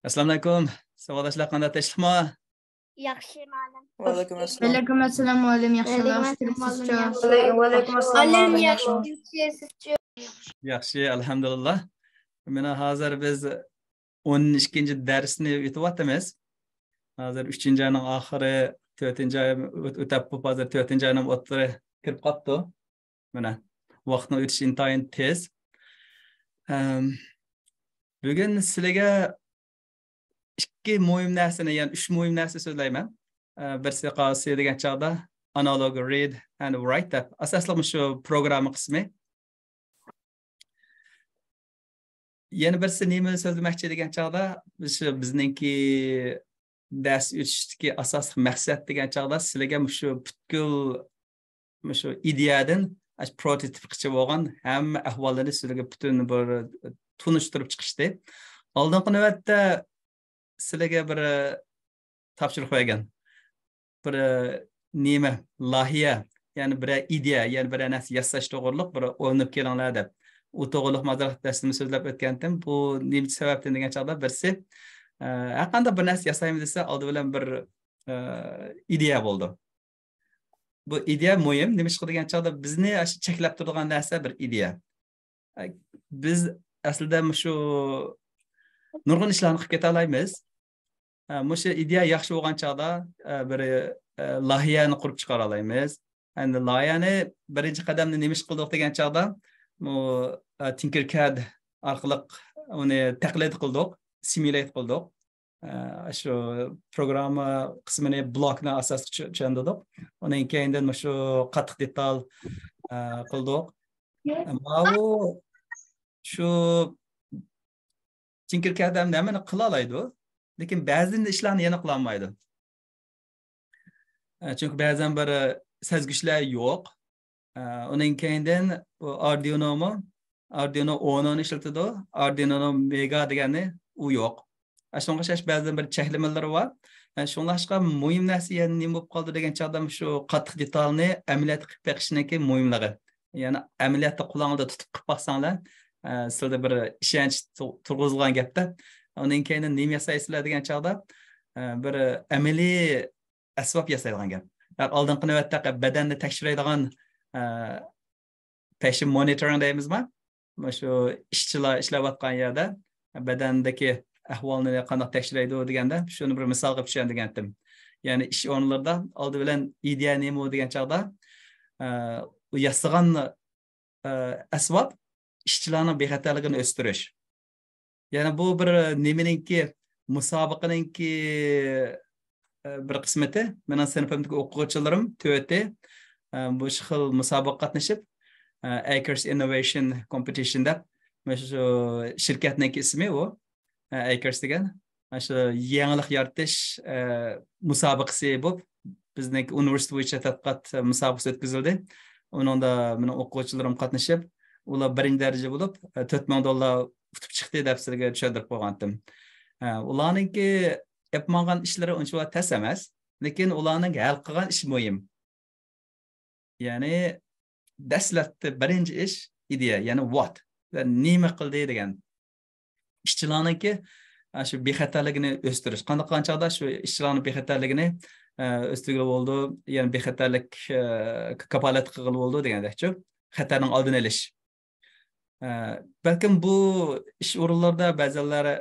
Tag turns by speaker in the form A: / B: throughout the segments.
A: Assalomu alaykum. Savodashlar qanday tinchlikmi?
B: Yaxshi ma'lum.
C: Vaalaykum assalom.
D: Alaykum assalom muallim, yaxshilar.
C: Vaalaykum assalom.
B: Alim
C: muallim.
B: yaxshi.
A: Yaxshi, alhamdulillah. Mana hozir biz 12-chi darsni o'tyapmiz. Hozir 3-oyning oxiri, 4-oy o'tib, hozir 4-oyning o'rtasi kirib qoldi. Mana vaqtni o'tishi intayin tez. Bugun sizlarga ikki muhim narsani, ya'ni 3 muhim narsa so'zlayman. Birsi qolsa degan chog'da analog read and write deb asoslangan shu programma qismi. Yana birsi nima so'zlamoqchi degan chog'da bizningki dars o'tishdagi asosiy maqsad degan chog'da sizlarga shu butkul shu ideyadan prototip qilib bo'lgan hamma ahvollarni sizlarga butun bir tunishtirib chiqishdi. Oldingi navbatda sizlarga bir topshiriq qo'ygan. Bir nima loyiha, ya'ni bir ideya, ya'ni bir narsa yasash to'g'riliq bir o'rnib kelinglar deb. U to'g'riliq maslahat darsini so'zlab o'tgandim. Bu nima sababdan degan chog'da birsi har qanday bir narsa yasaymiz desa, oldi bilan bir ideya bo'ldi. Bu ideya muhim. Nima ish qilgan chog'da bizni cheklab turadigan narsa bir ideya. Biz aslida shu nurg'un ishlarni qilib keta olamiz. Mushu ideya yaxshi bo'lgan chog'da bir loyihani qurib chiqara olamiz. Endi loyihani birinchi qadamni nima ish qildik degan chog'da Tinkercad orqali uni taqlid qildik, simulate qildik. Shu programma qismini blokni asosida tushundirdik. Undan keyin shu qattiq detal qildik. Bu shu Tinkercad ham nimani qila oladi, lekin ba'zida ishlarni yana qila olmaydi. Chunki ba'zan bir sezgichlar yo'q. Undan keyin Arduino Uno ni ishlatadi, Arduino Mega degani u yo'q. Shunga o'xshash ba'zan bir cheklamalar bor. Shunlashqa muhim narsa yana nima bo'lib qoldi degan chog'da shu qattiq detalni amaliyot qilib beqishniki muhimligi. Ya'ni amaliyotda qo'lingizda tutib qilib baxsanglar, sizda bir ishonch turg'izilgan gapda. Undan keyin nima yasaysizlar degan chog'da bir amaliy asbob yasaydigan gap. Oldingi navbatda badanni tekshiradigan patient monitoring deymizmi? Shu ishchilar ishlayotgan yerda badandagi ahvolni qanday tekshiraydi deganda shuni bir misol qilib tushuntirgandim. Ya'ni ish o'rinlarida oldi bilan ideya nima degan chog'da u yasagan asbob ishchilarning bexatarligini o'stirish. Ya'ni bu bir nimaninki musobaqaninki bir qismati. Mening sinfimdagi o'quvchilarim 4 bu xil musobaqa qatnashib Acres Innovation Competition deb shu shirkatning ismi u Acres degan. Shu yangilik yaratish musobaqasi bo'lib bizning universitet bo'yicha tadqiqot musobaqasi o'tkazildi. Unda mening o'quvchilarim qatnashib, ular birinchi daraja bo'lib $4,000 tutib chiqdi deb sizlarga tushuntirib qo'ygandim. Ularningki yapmagan ishlari uncha tas emas, lekin ularning hal qilgan ish muhim. Ya'ni dastlabki birinchi ish ideya, ya'ni what, nima qildi degan. Ishchilarningki shu bexatarligini o'stirish. Qanday shu ishchilarning bexatarligini o'stirib bo'ldi, ya'ni bexatarlik kapolat qilib bo'ldi degandek-ku, xatarning oldini olish. Balkim bu ish o'rinlarida ba'zilari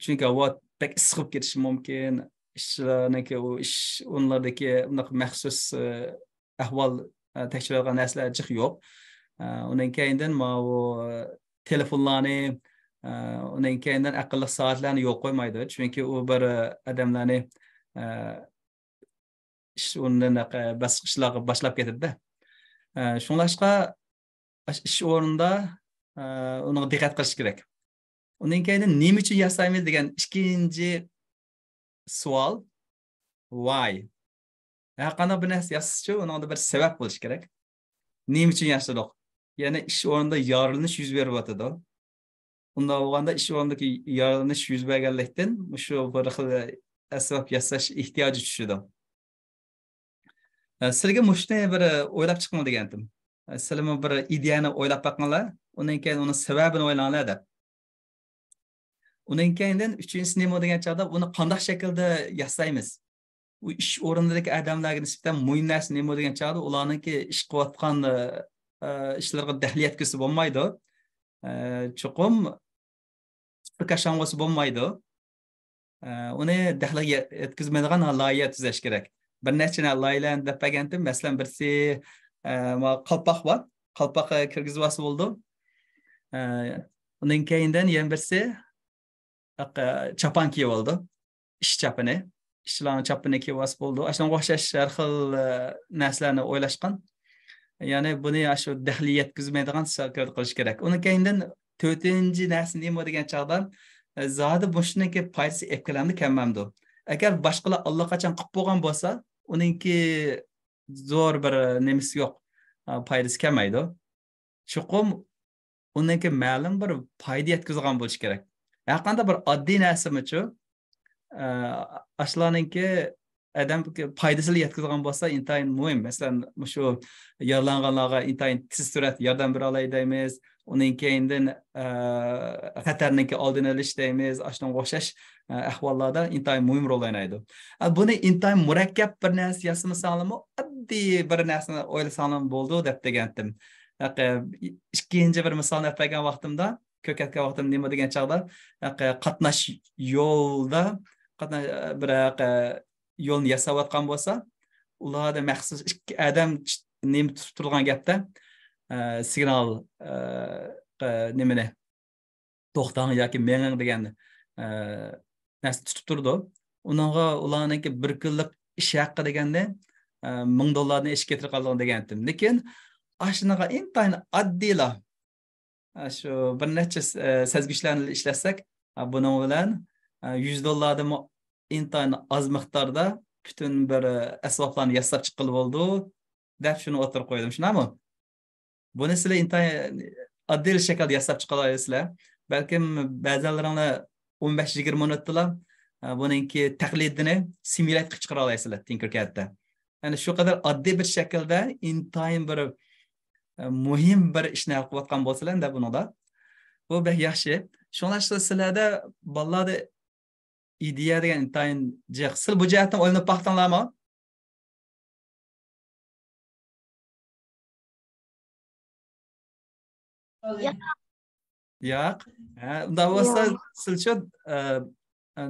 A: chunki havo pek issiq ketishi mumkin. Ishchilarniki u ish o'rinlaridagi unaqa maxsus ahvol tekshiradigan narsalar jiq yo'q. Undan keyin bu telefonlarni, undan keyin aqlli soatlarni yo'q qo'ymaydi. Chunki u bir odamlarni ish o'rnidan bosqichlarga boshlab ketadi-da. Shunlashqa ish o'rinda uni diqqat qilish kerak. Undan keyin nima uchun yasaymiz degan ikkinchi savol why. Qanday bir narsa yasash uchun unda bir sabab bo'lish kerak. Nima uchun yasadik? Ya'ni ish o'rnida yorilish yuz beryapti-da. Unda bo'lganda ish o'rnidagi yorilish yuz berganlikdan shu bir xil asbob yasash ehtiyoji tushadi. Sizlarga mushuni bir o'ylab chiqma degandim. Sizlar bir ideyani o'ylab boqinglar, undan keyin uni sababini o'ylanglar deb. Undan keyin uchinchisi nima degan chog'da uni qanday shaklda yasaymiz? U ish o'rnidagi odamlarga nisbatan muhim narsa nima degan chog'da ularniki ish qilayotgan ishlarga daxl yetkazib bo'lmaydi. Chuqum qashang'osi bo'lmaydi. Uni daxl yetkazmaydigan loyiha tuzash kerak. Bir necha loyihalarni deb bergandim. Masalan, birsi qalpoq bor. Qalpoq kirgizvasi bo'ldi. Undan keyindan yana birsi chapan kiyib oldi. Ish chapini. İşçilerin çapını kivas buldu. Aşağıdan qo'shash har xil narsalarni o'ylashgan. Ya'ni buni shu daxli yetkazmaydigan shakl qilish kerak. Undan keyindan 4-chi narsa nima degan chog'da zodi bushniki foydasi eklamni kammamdi. Agar boshqalar allaqachon qilib bo'lgan bo'lsa, uningki zo'r bir nemisi yo'q. Foydasi kamaydi. Chuqum uningki ma'lum bir foyda yetkazgan bo'lish kerak. Har qanday bir oddiy narsamichu ashlarninki adam foydasini yetkazgan bo'lsa intayin muhim. Masalan, shu yaralanganlarga intayin tez surat yordam bera olay deymiz. Uning keyindan xatarninki oldini olish deymiz. Ashunga o'xshash ahvollarda intayin muhim rol o'ynaydi. Buni intayin murakkab bir narsa yasamasangmi, oddiy bir narsani o'ylasangmi bo'ldi deb degandim. Ikkinchi bir misolni aytgan vaqtimda, ko'katga vaqtim nima degan chog'da, qatnash yo'lda bir yo'lni yasayotgan bo'lsa, ularda maxsus ikki odam nima tutib turgan gapda signal nimani to'xtang yoki mening degan narsa tutib turdi. Unga ularniki bir kunlik ish haqi deganda $1000 ish ketirib qolgan degandim. Lekin ashnaqa intayin oddiylar shu bir necha sezgichlarni ishlasak, buning bilan $100 intayin az miqdorda butun bir asboblarni yasab chiqilib bo'ldi deb shuni o'tirib qo'ydim. Shunami? Buni sizlar intayin oddiy shaklda yasab chiqa olasizlar. Balkim ba'zilaringlar 15-20 minutda buningki taqlidini simulyatsiya qilib chiqara olasizlar Tinkercad'da. Ya'ni shu qadar oddiy bir shaklda intayin bir muhim bir ishni qilayotgan bo'lsalar, bunida bu bek yaxshi. Shunlar sizlarda bolalarda ideya degan intayin jiq. Siz bu jihatdan o'ylanib baqdinglarmi? Yo'q. Unda bo'lsa sizcha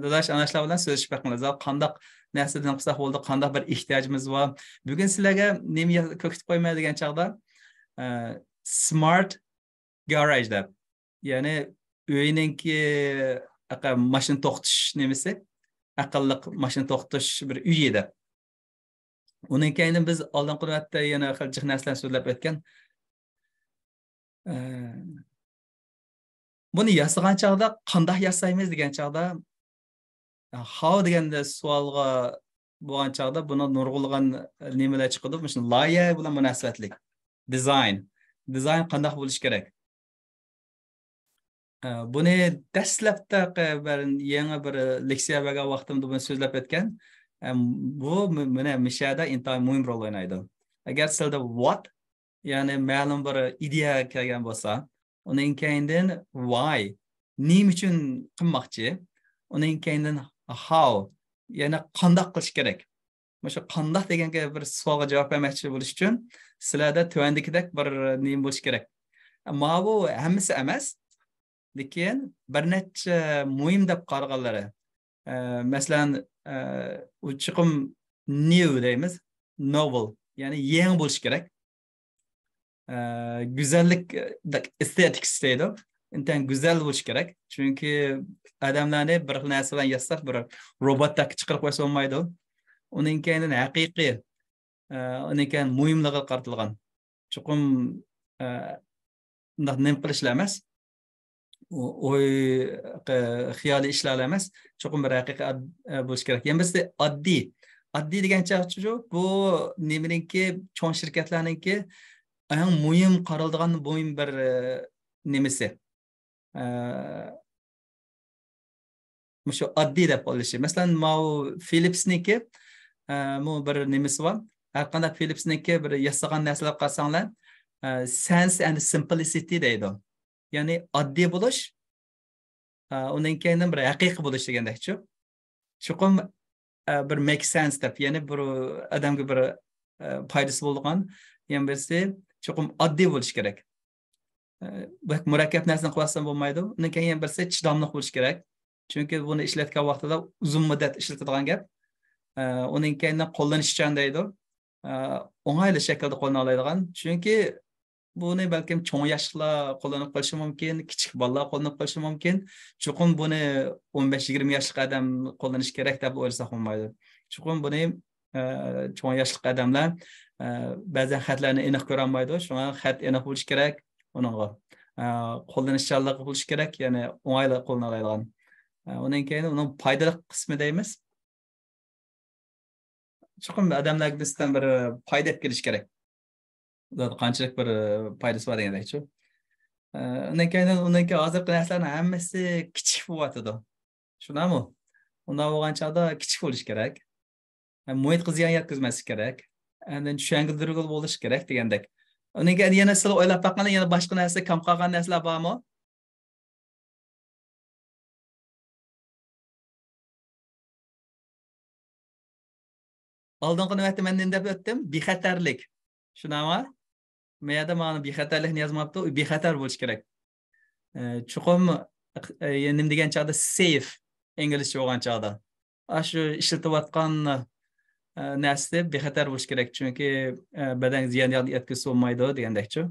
A: dadash anashlar bilan so'zlashib baqinglar. Qanday narsadan qilsak bo'ldi, qanday bir ehtiyojimiz bor. Bugun sizlarga nima ko'kitib qo'ymaydigan chog'da smart garage deb. Ya'ni uyiningki mashina to'xtatish nemisi, aqlli mashina to'xtatish bir uy edi. Uning keyin biz oldin qilvatda yana xiljiq narsalarni so'zlab o'tgan. Buni yasagan chog'da qanday yasaymiz degan chog'da how deganda savolga bo'lgan chog'da buni nurg'ulg'an nimalar chiqadi. Mana loyiha bilan munosabatlik. Design qanday bo'lish kerak? Buni dastlabda yangi bir leksiya bergan vaqtimda buni so'zlab o'tgan. Bu mana mishada intayin muhim rol o'ynaydi. Agar sizda what, ya'ni ma'lum bir ideya kelgan bo'lsa, uning keyindan why, nima uchun qilmoqchi, uning keyindan how, ya'ni qanday qilish kerak. Mana qanday deganga bir savolga javob bermoqchi bo'lish uchun sizlarda tuvandikidek bir nima bo'lish kerak. Ammo bu hammasi emas. Lekin bir necha muhim deb qaraganlari. Masalan, u chiqim new deymiz, novel, ya'ni yangi bo'lish kerak. Go'zallik aesthetics deydi. Intan go'zal bo'lish kerak. Chunki odamlarni bir xil narsa bilan yasab, bir robotdek chiqarib qo'ysa bo'lmaydi. Uning keyin haqiqiy, uning keyin muhimligi qaratilgan. Chuqum undaq nim qilishlar emas. O'y xiyoliy ishlar emas. Chuqum bir haqiqiy bo'lish kerak. Yana bizda oddiy degancha bu nimaninki cho'ng shirkatlarninki eng muhim qaraldigan muhim bir nimasi. Shu oddiy deb bo'lishi. Masalan, Philipsniki bu bir nimasi bor. Har qanday Philipsniki bir yasagan narsalar qilsanglar, sense and simplicity deydi. Ya'ni oddiy bo'lish undan keyin bir haqiqiy bo'lish degandakchi. Chuqur bir make sense deb, ya'ni bir odamga bir foydasi bo'lgan, yana birisi chuqur oddiy bo'lish kerak. Murakkab narsani qilasdan bo'lmaydi. Undan keyin yana birisi chidamli bo'lish kerak. Chunki buni ishlatgan vaqtida uzun muddat ishlatadigan gap. Undan keyin qo'llanishchan deydi. O'ng'ayli shaklda qo'llana oladigan. Chunki buni balkim cho'ng yoshlar qo'llanib qolishi mumkin, kichik bolalar qo'llanib qolishi mumkin. Chuqur buni 15-20 yoshli odam qo'llanish kerak deb o'ylasak bo'lmaydi. Chuqur buni cho'ng yoshli odamlar ba'zan xatlarni aniq ko'ra olmaydi. Shunga xat aniq bo'lishi kerak. Uningga qo'llanishchanlik bo'lishi kerak, ya'ni o'ng'ayli qo'llana oladigan. Undan keyin uning foydali qismi deymiz. Chuqur odamlarga bizdan bir foyda kelish kerak. Qanchalik bir foydasi bor degandakchi. Undan keyin hozirgi narsalarning hammasi kichik bo'lyotdi. Shunami? Undan bo'lgan chog'da kichik bo'lish kerak. Muhitga ziyon yetkazmaslik kerak. Undan tushuntiruvchi bo'lish kerak degandek. Undan keyin yana sizlar o'ylab boqqanda yana boshqa narsa, kam qolgan narsalar bormi? Oldingi navbatda men nima deb o'tdim? Bexatarlik. Shunami? Men yerda mana bexatarlikni yozmabdi, u bexatar bo'lish kerak. Chuqur nima degan chog'da safe inglizcha bo'lgan chog'da. Shu ishlatayotgan narsa bexatar bo'lish kerak, chunki badanga ziyon yetkazib olmaydi degandakchi.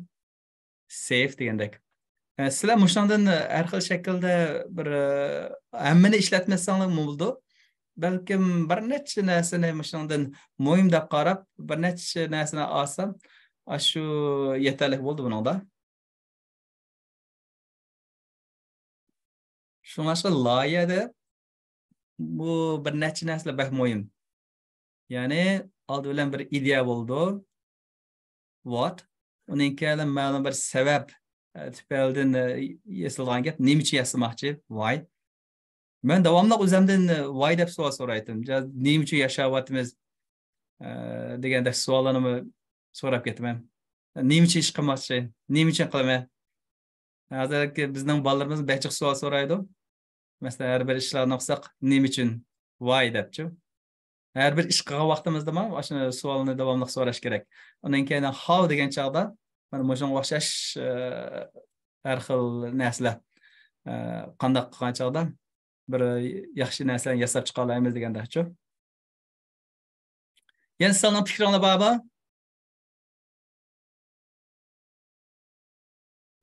A: Safe degandek. Sizlar mushundan har xil shaklda bir hammani ishlatmasanglar bo'ldi. Balkim bir necha narsani mushundan muhim deb qarab, bir necha narsani olsam, shu yetarli bo'ldi buningda. Shunga loyihada bu bir necha narsalar bak muhim. Ya'ni oldi bilan bir ideya bo'ldi. What? Uning keyin ma'lum bir sabab tufaylidan yasalgan gap, nima uchun yasamoqchi? Why? Men davomli o'zimdan why deb savol so'raydim. Nima uchun yashayapmiz deganda savollarni so'rab ketaman. Nima uchun ish qilmoqchi? Nima uchun qilaman? Hozirgi bizning bolalarimiz bechiq savol so'raydi. Masalan, har bir ishlarni qilsak, nima uchun? Why debchi. Har bir ish qilgan vaqtimizda ham o'sha savolni davomli so'rash kerak. Undan keyin how degan chog'da mana shunga o'xshash har xil narsalar qanday qilgan chog'da bir yaxshi narsani yasab chiqa olamiz degandakchi. Yana sizlarning fikringiz bormi?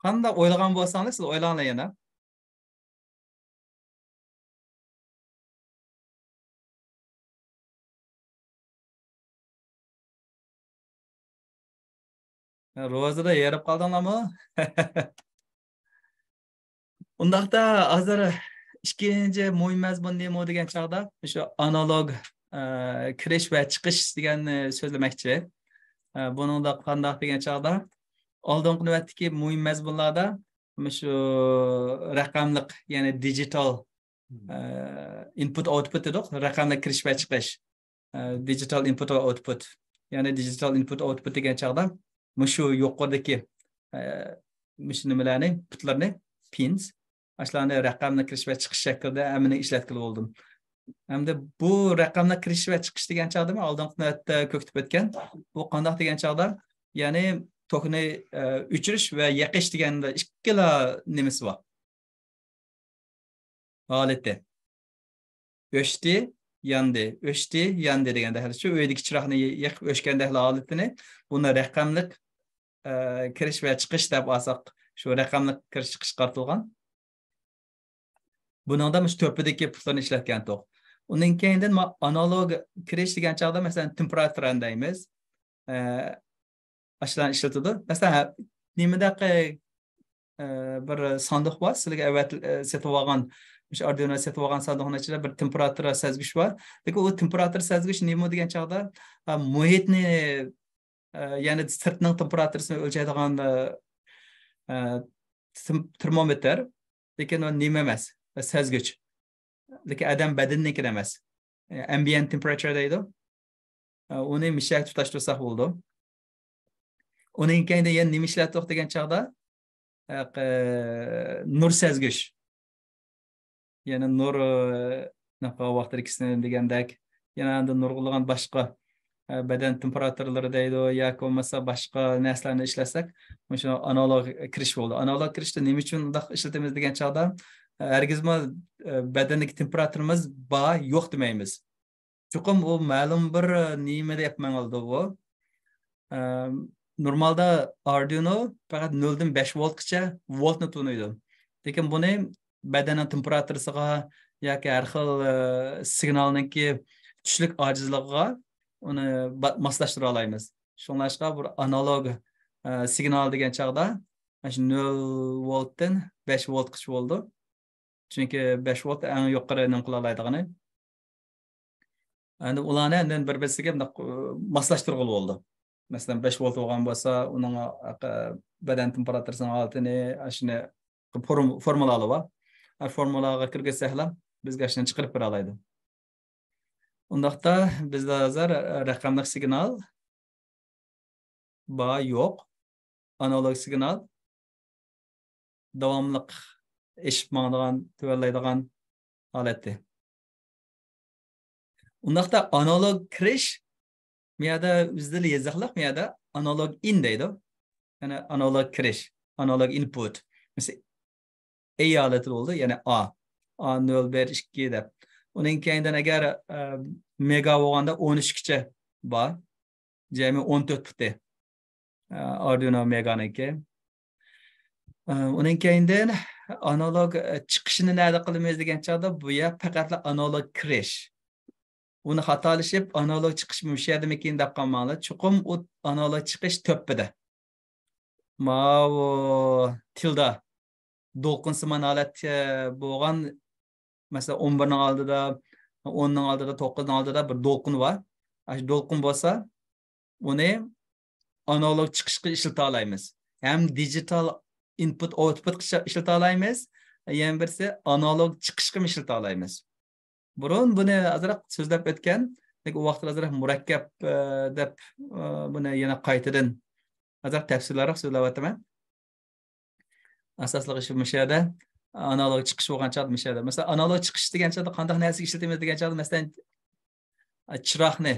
A: Qanday o'ylagan bo'lsangiz, siz o'ylanglar yana. Ro'zada yerib qoldinglarmi? Undaqda hozir ikkinchi muhim mazmun nima degan chog'da o'sha analog kirish va chiqish deganni so'zlamoqchi. Buningda qanday degan chog'da oldingi navbatdagi muhim mazmunlarda shu raqamliq, ya'ni digital input output dedik, raqamli kirish va chiqish. Digital input va output. Ya'ni digital input output degan chog'da shu yuqoridagi nimalarni, putlarni, pins, ashlarni raqamni kirish va chiqish shaklida amini ishlatib oldim. Hamda bu raqamni kirish va chiqish degan chog'da oldingi navbatda ko'kitib o'tgan. Bu qanday degan chog'da, ya'ni tokni o'chirish va yoqish deganda ikkala nimasi bor. Holatda. O'chdi, yandi, o'chdi, yandi deganda shu uydagi chiroqni yoqib o'chganda holatini buni raqamli kirish va chiqish deb olsak, shu raqamli kirish chiqish qartilgan. Buningda shu to'pidagi pullarni ishlatgan to'q. Undan keyindan analog kirish degan chog'da masalan temperaturani deymiz. Ashlarni ishlatadi. Masalan, nimadaqa bir sandiq bor, sizlarga avval setib olgan, o'sha Arduino setib olgan sandiqning ichida bir temperatura sezgich bor. Lekin u temperatura sezgich nima degan chog'da muhitni, ya'ni sirtning temperaturasini o'lchaydigan termometr, lekin u nima emas, sezgich. Lekin odam badaniki emas. Ambient temperature deydi. Uni mishak tutashtirsak bo'ldi. Uning keyin yana nima ishlatib degan chog'da nur sezgich. yana nur naqa vaqtda ikisini degandek yana endi nurg'ulagan boshqa badan temperaturalari deydi yoki bo'lmasa boshqa narsalarni ishlasak o'sha analog kirish bo'ldi. Analog kirishda nima uchun undaq ishlatamiz degan chog'da hargizmi badandagi temperaturamiz bor yo'q demaymiz. Chuqum u ma'lum bir nima deyapman oldi bu. Normalda Arduino faqat 0 dan 5 voltgacha voltni tunuydi. Lekin buni badanning temperaturasiga yoki har xil signalningki kuchlik ojizligiga uni moslashtira olamiz. Shunlashqa bir analog signal degan chog'da 0 voltdan 5 voltgacha bo'ldi. Chunki 5 volt eng yuqori nim qila oladigan. Endi ularni endi bir-birisiga moslashtirg'ili bo'ldi. Masalan 5 volt bo'lgan bo'lsa, uning badan temperaturasining altini shuni formulalar bor. Formulaga kirgizsaklar bizga shuni chiqarib bera oladi. Undaqda bizda hozir raqamli signal bor yo'q. Analog signal davomli eshib mangdigan, tuvallaydigan holatda. Undaqda analog kirish miyada bizda yezaqliq miyada analog in deydi. Ya'ni analog kirish, analog input. Mesela A holati bo'ldi, ya'ni A0 1 2 deb. Uning keyindan agar mega bo'lganda 13 gacha bor. Jami 14 bitdi. Arduino meganiki. Uning keyindan analog chiqishini nada qilamiz degan chog'da bu ya faqat analog kirish. Uni xatolashib analog chiqish mumshadimikin deb qolmanglar. Chuqum u analog chiqish to'ppida. Mau tilda do'lqinsimon holat bo'lgan, masalan 11 ning oldida, 10 ning oldida, 9 ning oldida bir do'lqin bor. Shu do'lqin bo'lsa, uni analog chiqishga ishlata olamiz. Ham digital input output ishlata olamiz, yana birisi analog chiqishga ishlata olamiz. Burun buni azroq so'zlab o'tgan, lekin u vaqtda azroq murakkab deb buni yana qaytadan azroq tafsillarroq so'zlab o'taman. Asosli ish mishada analog chiqish bo'lgan chog'da mishada. Masalan, analog chiqish degan chog'da qanday narsaga ishlatamiz degan chog'da, masalan, chiroqni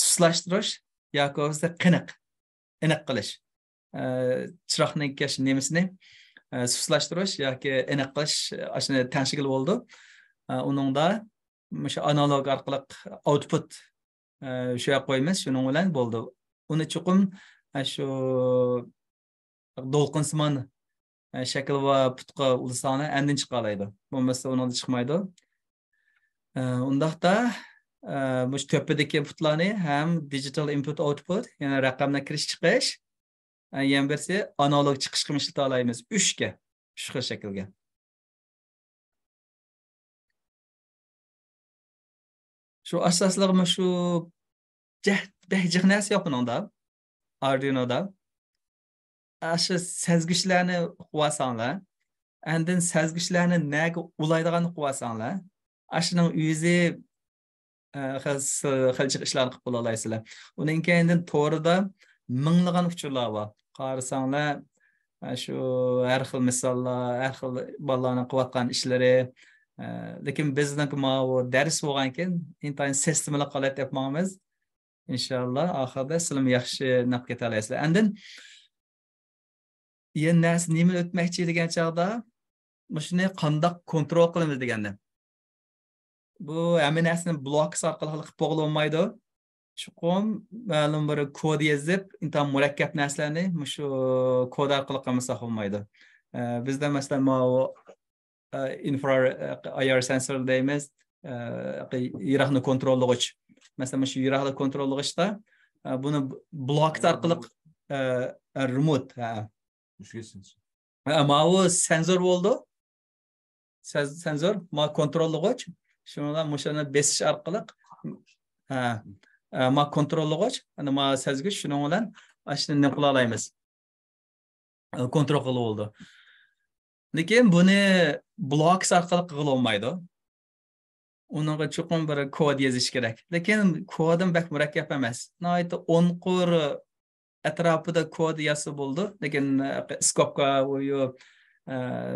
A: suslashtirish yoki bo'lmasa aniq qilish. Chiroqning kesh nemisini suslashtirish yoki aniq qilish ashuni tanshigil bo'ldi. Uningda o'sha analog orqali output shu yoqqa qo'yamiz, shuning bilan bo'ldi. Uni chuqum shu do'lqinsimon shakl va putqa ulusani andin chiqa oladi. Bo'lmasa undan chiqmaydi. Undaqda bu to'pidagi putlarni ham digital input output, ya'ni raqamni kirish chiqish, yana birisi analog chiqishga ishlata olamiz 3 ga, shu xil shaklga. Shu asoslig'imi shu jahnas yo'q buningda. Arduino'da shu sezgichlarni qo'yasanglar, andin sezgichlarni naga ulaydigan qo'yasanglar, ashuning o'zi xilchiq ishlarni qilib bo'la olasizlar. Uning keyindan to'g'rida minglagan uchurlar bor. Qarasanglar, shu har xil misollar, har xil bolalarning qilayotgan ishlari, lekin bizning bu dars bo'lgan ekan, intayin sistemli qolat yapamiz. İnşallah ahirda sizlar yaxshi naf keta olasizlar. Andin yana nima o'tmoqchi degan chog'da, shuni qanday kontrol qilamiz deganda. Bu hamma narsani blok orqali qilib bo'lmaydi. Chuqum ma'lum bir kod yozib, intan murakkab narsalarni shu kod orqali qilmasa bo'lmaydi. Bizda masalan infrared IR sensor deymiz, yiroqni kontrollovchi. Masalan, shu yiroqni kontrollovchda buni blok orqali remote Mau sensor bo'ldi. Sensor, ma kontrollovch. Shundan mushani besish orqali ma kontrollovch, ana ma sezgich shuning bilan ashuni nima qila olamiz? Kontrol qilib bo'ldi. Lekin buni blok orqali qila olmaydi. Unga chuqur bir kod yozish kerak. Lekin kodim bak murakkab emas. Noyati 10 qor atrofida kod yozsa bo'ldi, lekin skopka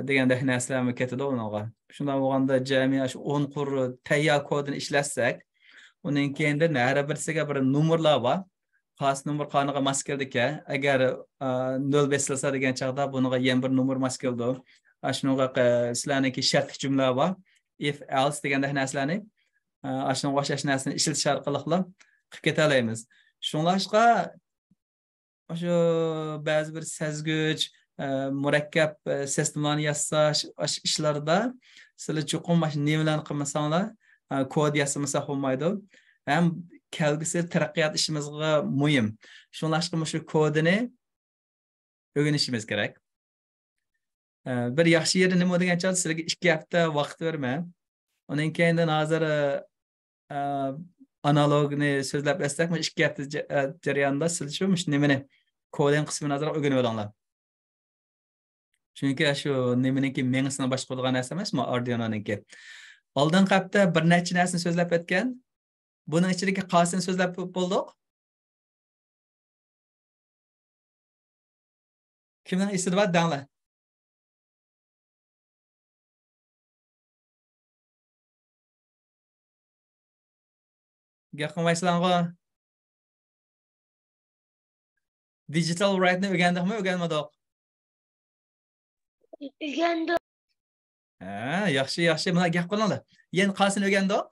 A: degandek narsalarni ketadi unaqa. Shundan bo'lganda jami shu 10 qur tayyor kodini ishlatsak, uning keyinda har birisiga bir nomerlar bor. Xos nomer qoniga mos keldika, agar 0 besilsa degan chaqda buniga yana bir nomer mos keldi. Shunaqa sizlarniki shartli jumla bor. If else degandek narsalarni ashunga o'xshash narsani ishlatish orqali qilib keta olamiz. Shunlashqa shu ba'zi bir sezgich murakkab sistemlarni yasash ishlarida sizlar chuqur mana shu nimalarni qilmasanglar kod yasamasa bo'lmaydi. Ham kelgusi taraqqiyot ishimizga muhim. Shunlashqa shu kodini o'rganishimiz kerak. Bir yaxshi yeri nima degan chog'da sizlarga 2 hafta vaqt berman. Uning keyindan hozir analogni so'zlab o'tsak, 2 hafta jarayonida siz shu nimani koding qismini hozir o'rganib olinglar. Chunki shu nimaniki mengisini boshqaradigan narsa emas, Arduino'niki. Oldingi hafta bir necha narsani so'zlab o'tgan. Buning ichidagi qolsin so'zlab bo'ldik. Kimning esida bor danglar? Gap qilmaysizlarmi? Digital write-ni o'rgandikmi, o'rganmadik?
B: O'rgandik.
A: Yaxshi. Mana gap qilinglar. Yana qolsin o'rgandik?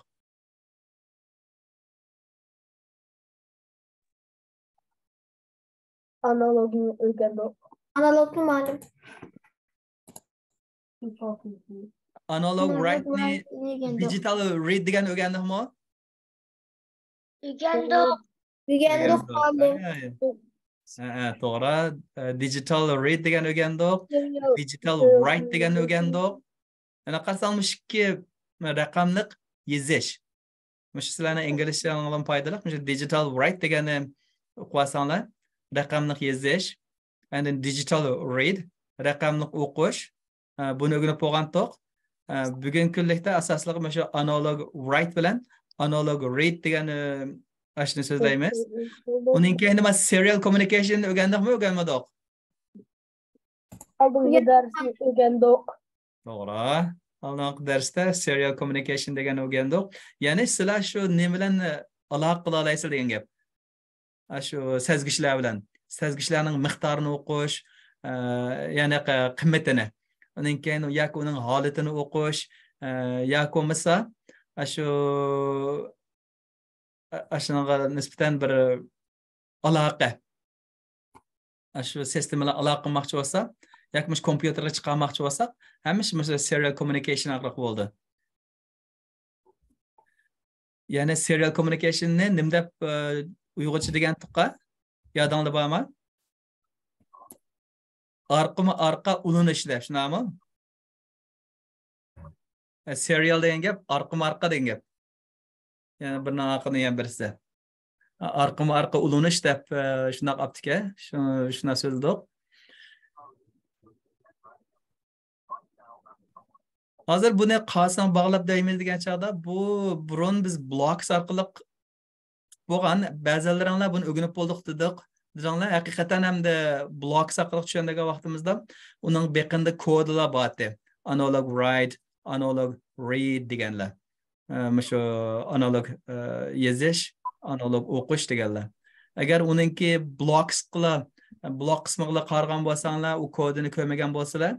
C: Analogni o'rgandik.
B: Analogni ma'lum.
A: Analog write-ni digital read degan o'rgandikmi?
B: O'rgandik ma'lum.
A: To'g'ri. Digital read degan o'rgandik. Digital write degan o'rgandik. Ana qarasangmi ikki raqamliq yozish. Mush sizlarning inglizcha bilan foydali. Mush digital write degani o'qisanglar, raqamliq yozish. And then digital read, raqamliq o'qish. Buni o'rganib bo'lgandik. Bugun kunlikda asosligi mana shu analog write bilan analog read degani ashni so'zlaymiz. Uning keyin nima serial communication o'rgandikmi, o'rganmadik?
C: Oldingi darsni o'rgandik.
A: To'g'ri. Oldingi darsda serial communication degani o'rgandik. Ya'ni sizlar shu nima bilan aloqa qila olasizlar degan gap. Shu sezgichlar bilan. Sezgichlarning miqdorini o'qish, ya'ni qimmatini. Uning keyin yoki uning holatini o'qish, yoki bo'lmasa shunaqa nisbatan bir aloqa. Shu sistem bilan aloqa qilmoqchi bo'lsa, yoki kompyuterga chiqarmoqchi bo'lsak, hamish serial communication orqali bo'ldi. Ya'ni serial communication-ni nima deb uyg'urcha degan tuqqa yodingizda bormi? Orqa ulanish deb, shunaqmi? Serial degan gap orqa degan gap. Ya'ni bir narxini ham birisi. Orqa ulanish deb shunaqa optika, shuna so'zladik. Hozir buni qasam bog'lab deymiz degan chaqda bu burun biz blocks orqali bo'lgan ba'zilaringlar buni o'rganib bo'ldik dedik. Dizaynerlar haqiqatan hamda blocks orqali tushunadigan vaqtimizda uning beqinda kodlar bor edi. Analog write, analog read deganlar. Shu analog yozish, analog o'qish deganlar. Agar uningki blocks qismiga qaragan bo'lsanglar, u kodini ko'rmagan bo'lsalar,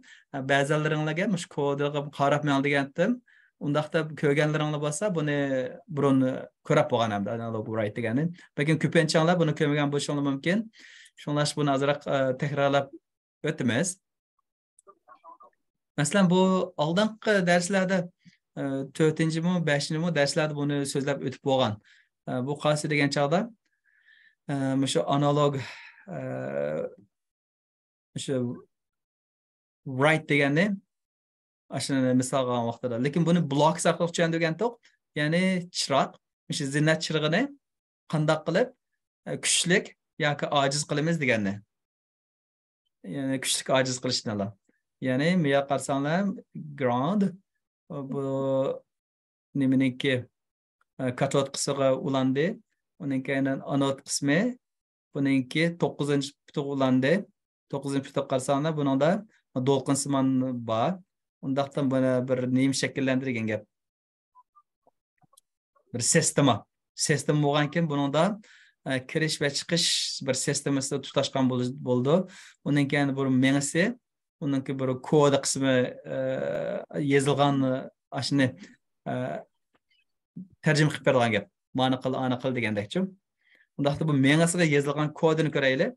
A: ba'zilaringlarga shu kodga qarab men degandim. Undaqda ko'rganlaringlar bo'lsa, buni burun ko'rib bo'lgan hamda analog write degani. Lekin ko'pinchalar buni ko'rmagan bo'lishlari mumkin. Shunlash buni azroq takrorlab o'tamiz. Masalan, bu oldingi darslarda 4-mi, 5-mi darslarda buni so'zlab o'tib bo'lgan. Bu qaysi degan chaqda shu analog shu write degani ashuni misol qilgan vaqtida. Lekin buni blocks orqali tushundirgandik. Ya'ni chiroq, shu zinnat chirig'ini qandoq qilib kuchlik yoki ojiz qilamiz deganni. Ya'ni kuchlik ojiz qilishnalar. Ya'ni menga qarasanglar ground bu nimaniki katod qismig'a ulandi. Uning keyin anod qismi buningki 9-puti ulandi. 9-cı punktda qarasanglar, buningda do'lqinsimon bor. Undaqdan buni bir nima shakllantirgan gap. Bir sistema bo'lgan ekan, buningda kirish va chiqish bir sistemasida tutashgan bo'ldi. Undan keyin bir mengisi, undan keyin bir kod qismi yozilgan ashuni tarjima qilib bergan gap. Ma'ni qil, ana qil degandekchi. Undaqda bu mengisiga yozilgan kodini ko'raylik.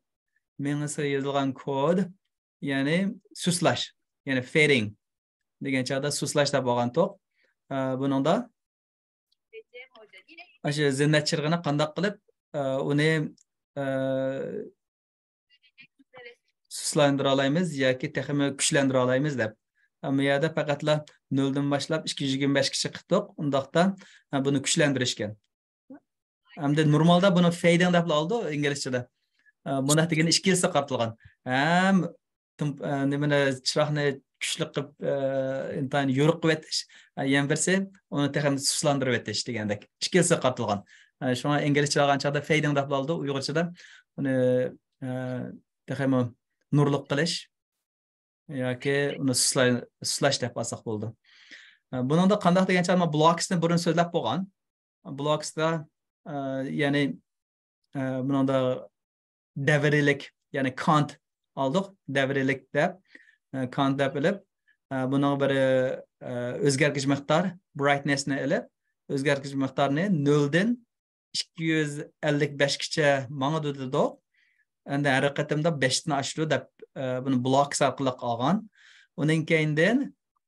A: Mengisiga yozilgan kod, ya'ni suslash, ya'ni fading degan chog'da suslash deb bo'lgan to'q. Buningda Aşı zinnat chirg'ini qandaq qilib uni suslantira olamiz yoki texmi kuchlantira olamiz deb. Ammo yerda faqatla 0 dan boshlab 225 kishi qildik. Undaqda buni kuchlantirishgan. Hamda normalda buni fading deb oldi inglizchada. Buni degan ikki xilga qartilgan. Ham nimani chiroqni kuchli qilib intan yo'riq qilib etish, yana birsi uni texmi suslantirib etish degandek. Ikki xilga qartilgan. Shuna inglizcha olgan chaqda fading deb oldi, uyg'urchada uni texmi nurliq qilish yoki uni suslash deb olsak bo'ldi. Buningda qanday degan chaqda blocksni burun so'zlab bo'lgan. Blocksda ya'ni buningda davrilik, ya'ni count oldik. Davrilik deb count deb bilib, buning bir o'zgargich miqdor brightnessni ilib, o'zgargich miqdorini 0 dan 255 gacha mangdi dedi. Endi har qatimda 5 dan oshdi deb buni blocks orqali olgan. Undan keyindan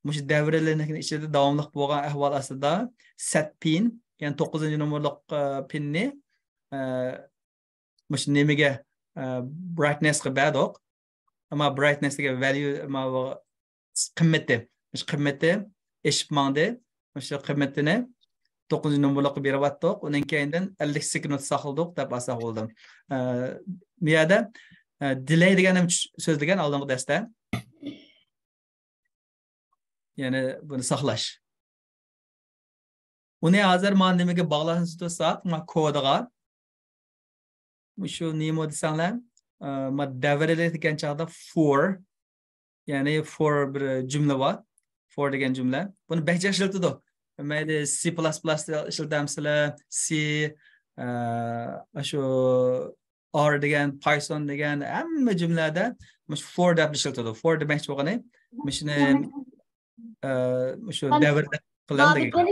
A: mush davrilikning ichida davomli bo'lgan ahvol ostida set pin, ya'ni 9-nomerlik pinni mush nimaga brightness ga berdik. Ama brightness ga value ama qimmati, mush qimmati eshib mangdi. Mush qimmatini 9-nomerlik berib atdik. Undan keyindan 50 sekund saqladik deb asaq bo'ldim. Bu yerda delay degan so'zlagan oldingi darsda. Ya'ni buni saqlash. Uni hozir men nimaga bog'lanishni tutsak, men kodiga shu nima desanglar, men davrilik degan chaqda for, ya'ni for bir jumla bor. For degan jumla. Buni bachcha ishlatadi. Mayli C++ ishlatamisizlar, C shu R degan, Python degan hamma jumlada mush for deb ishlatadi. For demoqchi bo'lgani, mushuni shu davrda qiladi degan.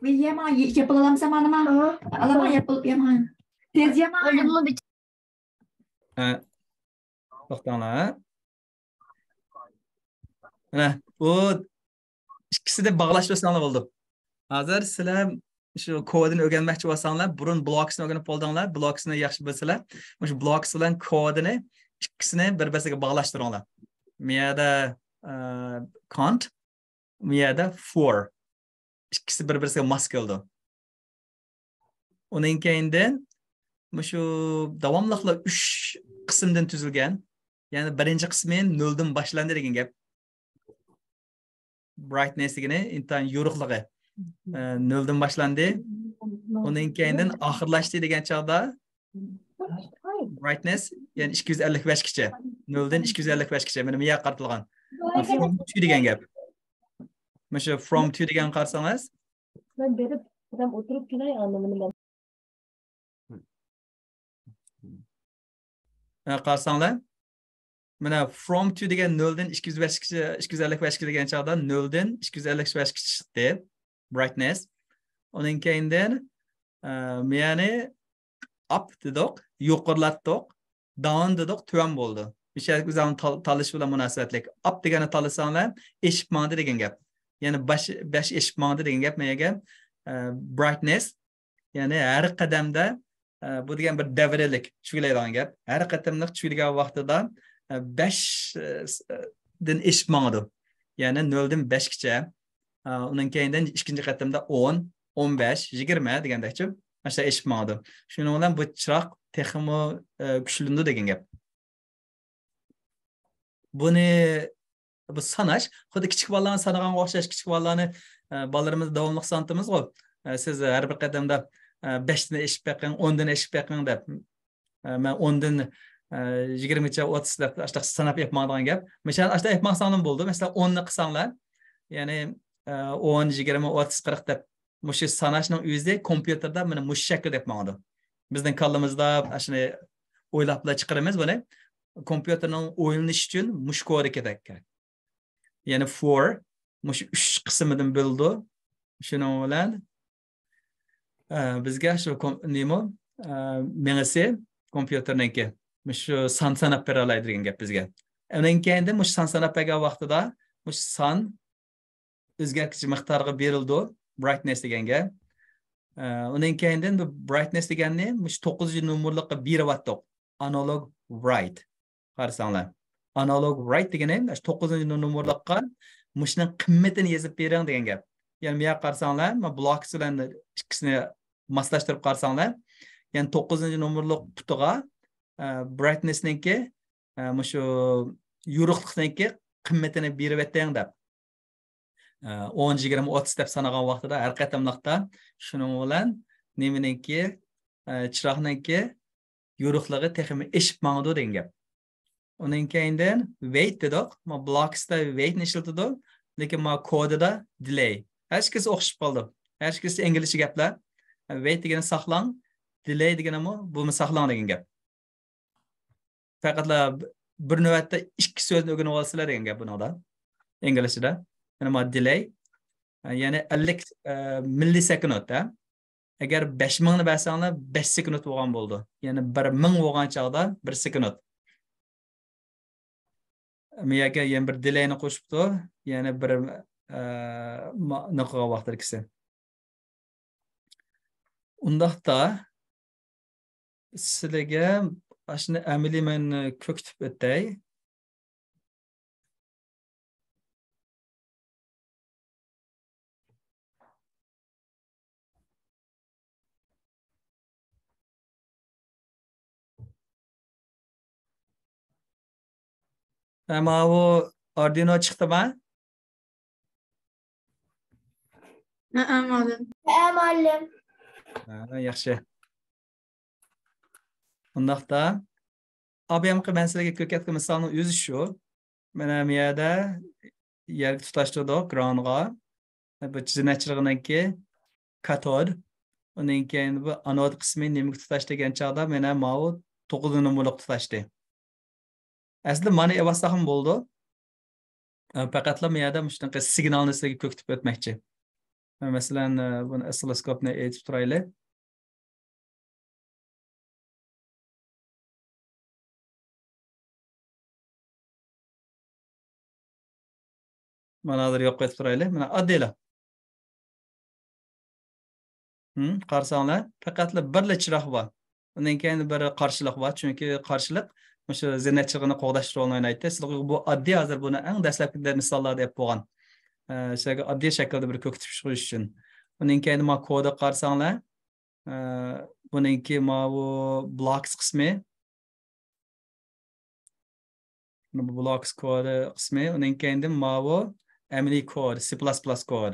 E: Yema yapılalım zamanıma. Alama yapalım. Tez yema.
A: To'xtanglar. Mana bu ikkisida bog'lashtirsanlar bo'ldi. Hozir sizlar shu kodini o'rganmoqchi bo'lsanglar, burun blocksni o'rganib qoldinglar, blocksni yaxshi bilsanglar, shu blocks bilan kodini ikkisini bir-biriga bog'lashtiringlar. Bu yerda count, bu yerda for. İkisi bir-biriga mos keldi. Undan keyindan shu davomliqla 3 qismdan tuzilgan. Ya'ni birinchi qismi 0 dan boshlandi degan gap. Brightness degani intan yo'riqligi 0 dan boshlandi. Undan keyindan oxirlashdi degan chog'da brightness, ya'ni 255 gacha. 0 dan 255 gacha. Mana bu yerga qartilgan. From to degan gap. Mesela from to degan qarsangiz,
C: Ben berib adam o'tirib kelay anlamini
A: qarsanglar, mana from to degan 0 dan 255 degan chog'da 0 dan 255 chiqdi brightness. Undan keyindan ya'ni up dedik, yuqorilatdik, down dedik, tuvan bo'ldi. Bishak o'zim talish bilan munosabatlik. Up degani talisanglar, eshib mangdi degan gap. Yani baş eshib mangdi degan gap menga brightness, ya'ni har qadamda bu degan bir davrilik tushlaydigan gap. Har qadamda tushilgan vaqtida 5 dan eshib mangdi. Ya'ni 0 dan 5 gacha. Undan keyindan ikkinchi qadamda 10, 15, 20 degandakchi mana eshib mangdi. Shuning bilan bu chiroq texmi kuchlandi degan gap. Buni bu sanash, xuddi kichik bolalarni sanaganga o'xshash, kichik bolalarni bolalarimiz davomli sanatimiz-ku. Siz har bir qadamda 5 dan eshib beqing, 10 dan eshib beqing deb. Men ondan 20 30 deb ashta sanab yapmaydigan gap. Mesela ashta yapmaqsanlar bo'ldi. Mesela 10 ni qilsanglar, ya'ni 10, 20, 30, 40 deb mush sanashning o'zi kompyuterda mana mush shakl deb ma'noda. Bizning kallamizda shuni o'ylab chiqaramiz buni. Kompyuterning o'ylanishi uchun mush kodi kerak. Ya'ni for mush 3 qismidan bo'ldi. Shuning bilan bizga shu nima mengasi kompyuterniki shu son sanab bera oladi degan gap bizga. Undan keyin mush son sanab bergan vaqtida mush son o'zgaruvchi miqdorga berildi, brightness deganga. Undan keyin bu brightness deganni mush 9 nomerlikqa beryapti. Analog write. Qarasanglar. Analog write degani 9 nomerlikqa mushning qimmatini yozib bering degan gap. Yani bir qarasanglar, ma blocks bilan ikkisini moslashtirib qarasanglar, yani 9 nomerlik qutiga brightnessniki shu yorug'likniki qimmatini berib etding deb. 10, 20, 30 deb sanagan vaqtida har qatamliqda shuning bilan nimeniki chiroqniki yorug'ligi texmi eshib mangdi degan gap. Undan keyindan wait dedik, ma blocksda wait ishlatdik, lekin ma kodida delay. Hech kimsa o'xshib qoldi. Hech kimsa inglizcha gaplar. Wait degani saqlang, delay degani bu saqlang degan gap. Faqatla bir navbatda ikki so'zni o'rganib olsalar degan gap bunda. Inglizchada. Yana ma delay, ya'ni 50 millisekund. Agar 5000 ni bersanglar 5 sekund bo'lgan bo'ldi. Ya'ni 1000 bo'lgan chaqda 1 sekund. Miyaga yana bir delayni qo'shibdi, ya'ni bir naqaga vaqt ikisi. Undaqda sizlarga shuni amaliy men ko'kitib o'tay. Ama bu Arduino chiqdimi?
D: Muallim.
B: Muallim.
A: Yaxshi. Undaqda ABM'ga men sizlarga ko'rsatgan misolning o'zi shu. Mana bu yerda yerga tutashtirdik groundga. Bu chizinachirig'niki katod. Undan keyin bu anod qismi nimaga tutashtirgan chog'da mana bu 9 nomerlik tutashdi. Aslida mana evasa ham bo'ldi. Faqatla bu yerda shunaqa signalni sizlarga ko'rsatib o'tmoqchi. Masalan, buni oscilloscopni aytib turaylik. Mana hozir yo'q qo'yib turaylik. Mana oddiylar. Qarsanglar, faqatla birla chiroq bor. Undan keyin bir qarshilik bor, chunki qarshilik o'sha zinachig'ini qo'g'dash rolini o'ynaydi. Sizlarga bu oddiy hozir buni eng dastlabki misollarda deb bo'lgan. Sizlarga oddiy shaklda bir ko'kitib chiqish uchun. Undan keyin ma kodni qarsanglar, buningki ma bu blocks qismi. Bu blocks kodi qismi, undan keyin ma bu amaliy kod, C++ kod.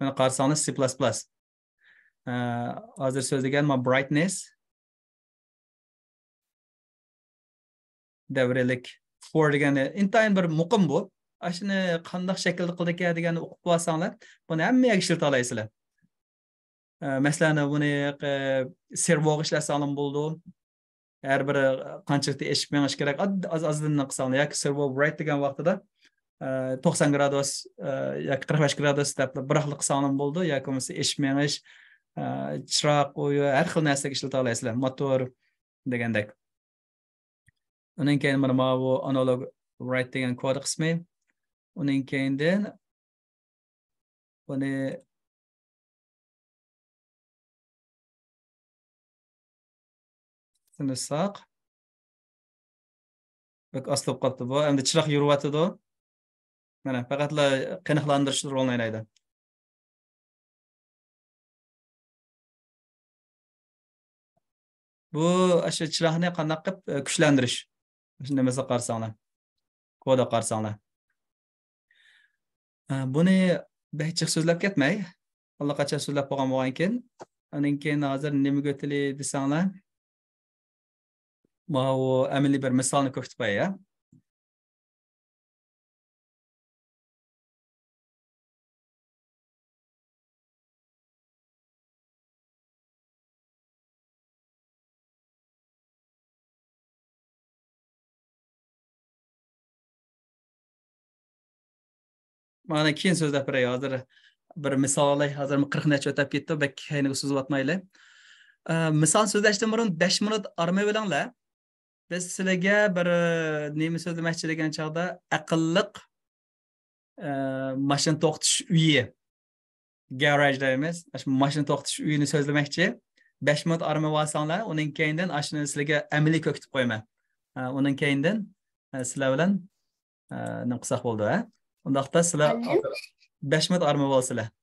A: Mana qarsanglar C++. Hozir so'zlagan ma brightness davrilik for degani intayin bir muqim bu. Ashuni qanday shaklda qildik deganni o'qib olsanglar, buni hammaga ishlatib olasizlar. Masalan, buni servoga ishlasanglar bo'ldi. Har bir qanchalik eshib menish kerak, az-azdan qilsanglar yoki servo bright degan vaqtida 90 gradus yoki 45 gradus deb biroqli qilsanglar bo'ldi, yoki bo'lmasa eshib menish, chiroq qo'yi har xil narsaga ishlata olasizlar. Motor degandek. Undan keyin mana bu analog write degan kod qismi. Undan keyindan buni saq. Bak aslib qoldi bu. Endi chiroq yuryapti-da. Mana faqatla qaniqlantirish rolini o'ynaydi. Bu o'sha chiroqni qanday qilib kuchlantirish. Shunday mesela qarsanglar. Koda qarsanglar. Buni bechiq so'zlab ketmay, allaqachon so'zlab qo'ygan bo'lgan ekan. Undan keyin hozir nimaga o'tili desanglar. Bu ameliy bir misolni ko'rsatib qo'yay. Mana keyin so'zlab beray hozir bir misol hozir 40 necha o'tib ketdi, bak keyingi so'zlayotmaylik. Misol so'zlashdan burun 5 minut armay bilinglar. Biz sizlarga bir nima so'zlamoqchi degan chog'da aqlliq mashina to'xtatish uyi garaj deymiz. Shu mashina to'xtatish uyini so'zlamoqchi. 5 minut armay olsanglar, uning keyindan ashuni sizlarga amaliy ko'kitib qo'yman. Uning keyindan sizlar bilan nima qilsak bo'ldi, ha? Undaqda sizlar 5 minut armay olsizlar.